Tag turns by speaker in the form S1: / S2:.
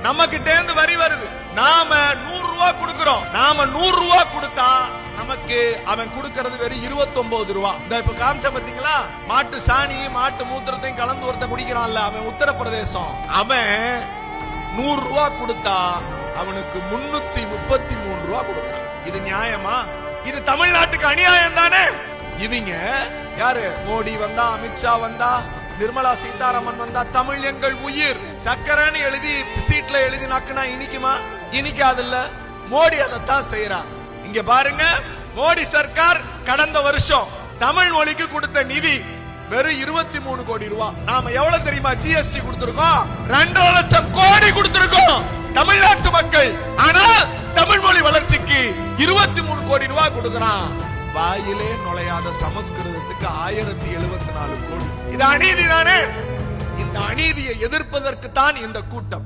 S1: நம்ம கிட்ட இருந்து வரி வருது. நாம 100 ரூபாய் கொடுக்கிறோம். நாம 100 ரூபாய் கொடுத்தா நமக்கு அவன் கொடுக்கிறது வெறும் 29 ரூபாய். இந்த இப்ப காமிச்ச பாத்தீங்களா, மாட்டு சாணி மாட்டு மூத்திரத்தையும் கலந்து ஒருத்த குடிக்கிறான்ல, அவன் உத்தரப்பிரதேசம். அவன் 100 ரூபாய் கொடுத்தா அவனுக்கு 333 ரூபாய் கொடுக்கிறான். இது நியாயமா? இது தமிழ்நாட்டுக்கு அநியாயம் தானே? இவங்க யாரு? மோடி வந்தா, அமித்ஷா வந்தா, நிர்மலா சீதாராமன் வந்தா, தமிழ் எங்கள் உயிர் சக்கரன்னு எழுதி சீட்ல எழுதி நக்குனா இனிக்குமா? இனிக்காதுல்ல. மோடி அதைத்தான் செய்யறான். இங்க பாருங்க, மோடி சர்க்கார் கடந்த வருஷம் தமிழ் மொழிக்கு கொடுத்த நிதி வெறும் 23 கோடி ரூபாய். நாம எவ்வளவு தெரியுமா ஜிஎஸ்டி கொடுத்திருக்கோம்? 2.5 லட்சம் கோடி கொடுத்திருக்கோம் தமிழ்நாட்டு மக்கள். ஆனா தமிழ் மொழி வளர்ச்சிக்கு 23 கோடி ரூபாய் கொடுக்கிறான். வாயிலே நுழையாத சமஸ்கிருதத்துக்கு 1074 கோடி. இது அநீதி தானே? இந்த அநீதியை எதிர்ப்பதற்கு தான் இந்த கூட்டம்.